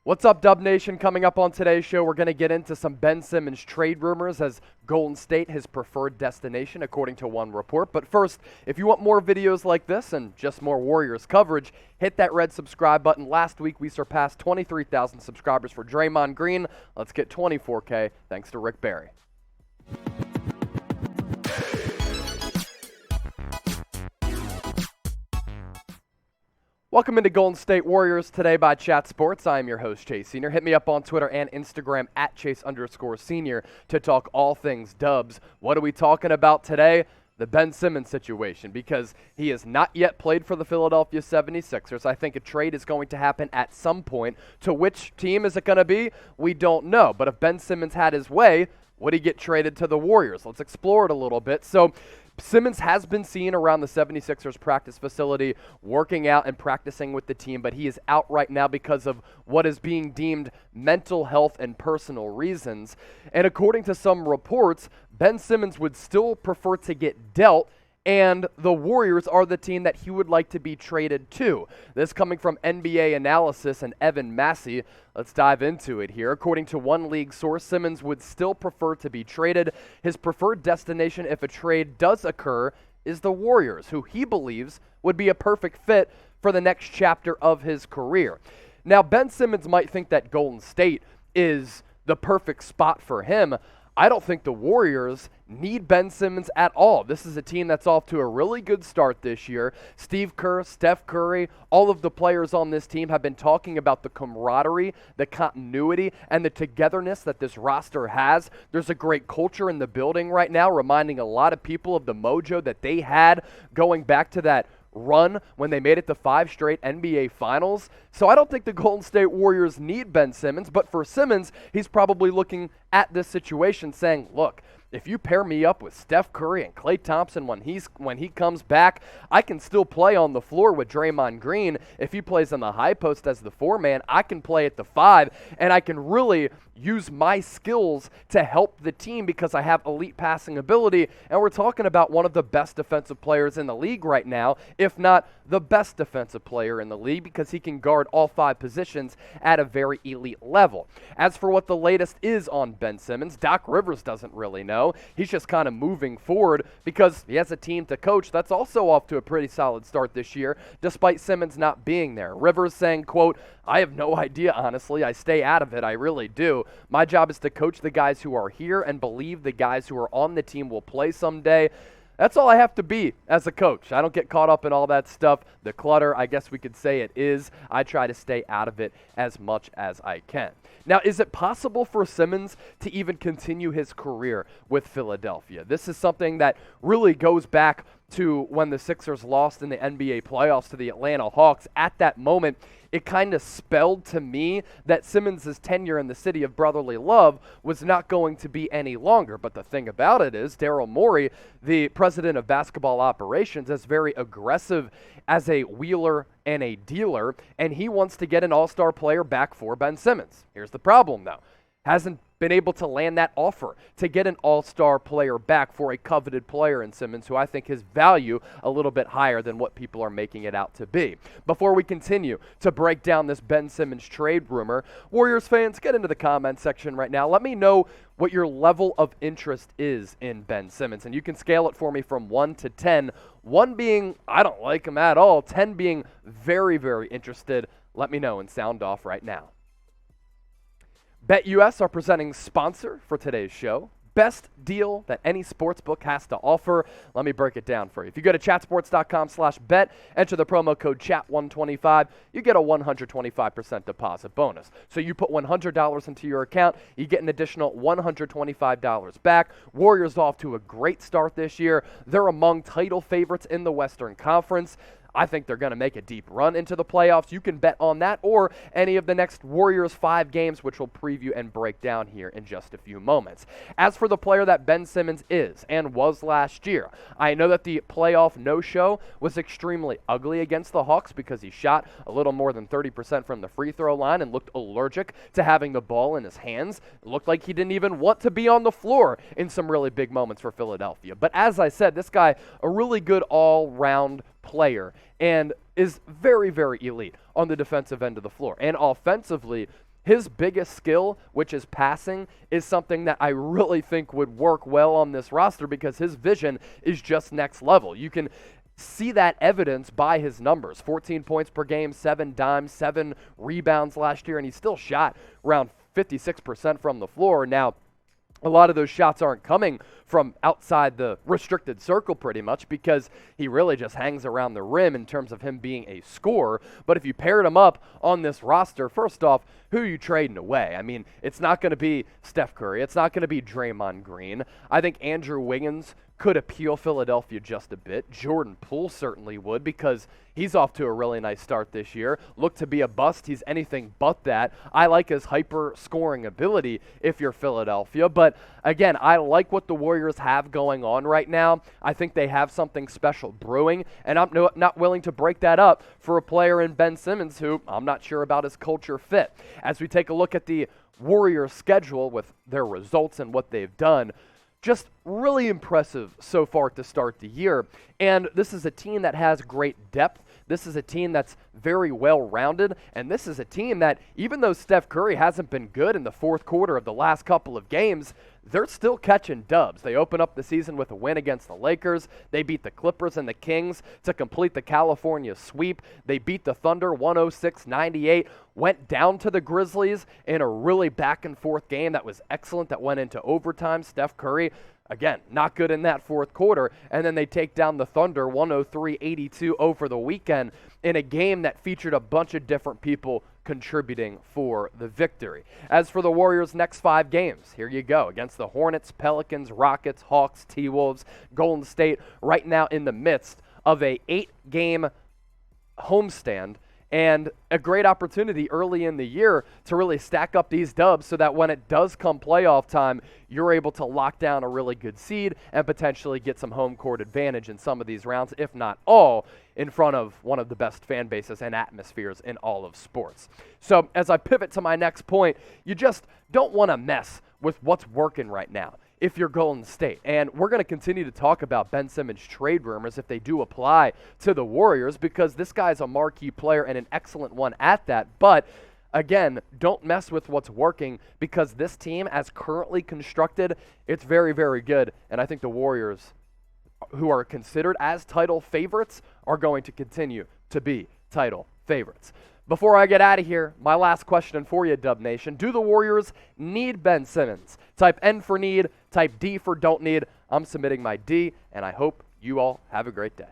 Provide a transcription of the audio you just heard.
What's up, Dub Nation? Coming up on today's show, we're going to get into some Ben Simmons trade rumors as Golden State his preferred destination, according to one report. But first, if you want more videos like this and just more Warriors coverage, hit that red subscribe button. Last week, we surpassed 23,000 subscribers for Draymond Green. Let's get 24K thanks to Rick Barry. Welcome into Golden State Warriors today by Chat Sports. I am your host, Chase Senior. Hit me up on Twitter and Instagram at Chase_Senior to talk all things Dubs. What are we talking about today? The Ben Simmons situation, because he has not yet played for the Philadelphia 76ers. I think a trade is going to happen at some point. To which team is it going to be? We don't know. But if Ben Simmons had his way, would he get traded to the Warriors? Let's explore it a little bit. So Simmons has been seen around the 76ers practice facility working out and practicing with the team, but he is out right now because of what is being deemed mental health and personal reasons. And according to some reports, Ben Simmons would still prefer to get dealt, and the Warriors are the team that he would like to be traded to. This coming from NBA Analysis and Evan Massey. Let's dive into it here. According to one league source, Simmons would still prefer to be traded. His preferred destination, if a trade does occur, is the Warriors, who he believes would be a perfect fit for the next chapter of his career. Now, Ben Simmons might think that Golden State is the perfect spot for him. I don't think the Warriors need Ben Simmons at all. This is a team that's off to a really good start this year. Steve Kerr, Steph Curry, all of the players on this team have been talking about the camaraderie, the continuity, and the togetherness that this roster has. There's a great culture in the building right now, reminding a lot of people of the mojo that they had going back to that run when they made it to 5 straight NBA Finals. So I don't think the Golden State Warriors need Ben Simmons, but for Simmons, he's probably looking at this situation saying, look, if you pair me up with Steph Curry and Klay Thompson when he comes back, I can still play on the floor with Draymond Green. If he plays on the high post as the 4-man, I can play at the 5, and I can really use my skills to help the team because I have elite passing ability, and we're talking about one of the best defensive players in the league right now, if not the best defensive player in the league, because he can guard all 5 positions at a very elite level. As for what the latest is on Ben Simmons, Doc Rivers doesn't really know. He's just kind of moving forward because he has a team to coach that's also off to a pretty solid start this year, despite Simmons not being there. Rivers saying, quote, I have no idea, honestly. I stay out of it. I really do. My job is to coach the guys who are here and believe the guys who are on the team will play someday. That's all I have to be as a coach. I don't get caught up in all that stuff. The clutter, I guess we could say it is. I try to stay out of it as much as I can. Now, is it possible for Simmons to even continue his career with Philadelphia? This is something that really goes back to when the Sixers lost in the NBA playoffs to the Atlanta Hawks. At that moment, it kind of spelled to me that Simmons' tenure in the city of brotherly love was not going to be any longer. But the thing about it is, Daryl Morey, the president of basketball operations, is very aggressive as a wheeler and a dealer, and he wants to get an all-star player back for Ben Simmons. Here's the problem, though. Hasn't been able to land that offer to get an all-star player back for a coveted player in Simmons, who I think his value a little bit higher than what people are making it out to be. Before we continue to break down this Ben Simmons trade rumor, Warriors fans, get into the comment section right now. Let me know what your level of interest is in Ben Simmons, and you can scale it for me from 1 to 10. 1 being, I don't like him at all. 10 being very, very interested. Let me know and sound off right now. BetUS, our presenting sponsor for today's show. Best deal that any sportsbook has to offer. Let me break it down for you. If you go to chatsports.com/bet, enter the promo code CHAT125, you get a 125% deposit bonus. So you put $100 into your account, you get an additional $125 back. Warriors off to a great start this year. They're among title favorites in the Western Conference. I think they're going to make a deep run into the playoffs. You can bet on that or any of the next Warriors 5 games, which we'll preview and break down here in just a few moments. As for the player that Ben Simmons is and was last year, I know that the playoff no-show was extremely ugly against the Hawks because he shot a little more than 30% from the free throw line and looked allergic to having the ball in his hands. It looked like he didn't even want to be on the floor in some really big moments for Philadelphia. But as I said, this guy, a really good all-round player and is very, very elite on the defensive end of the floor. And offensively, his biggest skill, which is passing, is something that I really think would work well on this roster because his vision is just next level. You can see that evidence by his numbers. 14 points per game, 7 dimes, 7 rebounds last year, and he still shot around 56% from the floor. Now, a lot of those shots aren't coming from outside the restricted circle pretty much because he really just hangs around the rim in terms of him being a scorer. But if you paired him up on this roster, first off, who are you trading away? I mean, it's not going to be Steph Curry. It's not going to be Draymond Green. I think Andrew Wiggins could appeal Philadelphia just a bit. Jordan Poole certainly would because he's off to a really nice start this year. Looked to be a bust. He's anything but that. I like his hyper-scoring ability if you're Philadelphia. But, again, I like what the Warriors have going on right now. I think they have something special brewing, and I'm not willing to break that up for a player in Ben Simmons who I'm not sure about his culture fit. As we take a look at the Warriors' schedule with their results and what they've done, just really impressive so far to start the year. And this is a team that has great depth. This is a team that's very well-rounded. And this is a team that, even though Steph Curry hasn't been good in the fourth quarter of the last couple of games, they're still catching dubs. They open up the season with a win against the Lakers. They beat the Clippers and the Kings to complete the California sweep. They beat the Thunder 106-98, went down to the Grizzlies in a really back-and-forth game that was excellent that went into overtime. Steph Curry, again, not good in that fourth quarter. And then they take down the Thunder 103-82 over the weekend in a game that featured a bunch of different people contributing for the victory. As for the Warriors' next 5 games, here you go. Against the Hornets, Pelicans, Rockets, Hawks, T-Wolves, Golden State, right now in the midst of a 8-game homestand and a great opportunity early in the year to really stack up these dubs so that when it does come playoff time, you're able to lock down a really good seed and potentially get some home court advantage in some of these rounds, if not all, in front of one of the best fan bases and atmospheres in all of sports. So as I pivot to my next point, you just don't want to mess with what's working right now if you're Golden State. And we're going to continue to talk about Ben Simmons trade rumors if they do apply to the Warriors because this guy's a marquee player and an excellent one at that. But again, don't mess with what's working because this team, as currently constructed, it's very, very good. And I think the Warriors, who are considered as title favorites, are going to continue to be title favorites. Before I get out of here, my last question for you, Dub Nation. Do the Warriors need Ben Simmons? Type N for need, type D for don't need. I'm submitting my D, and I hope you all have a great day.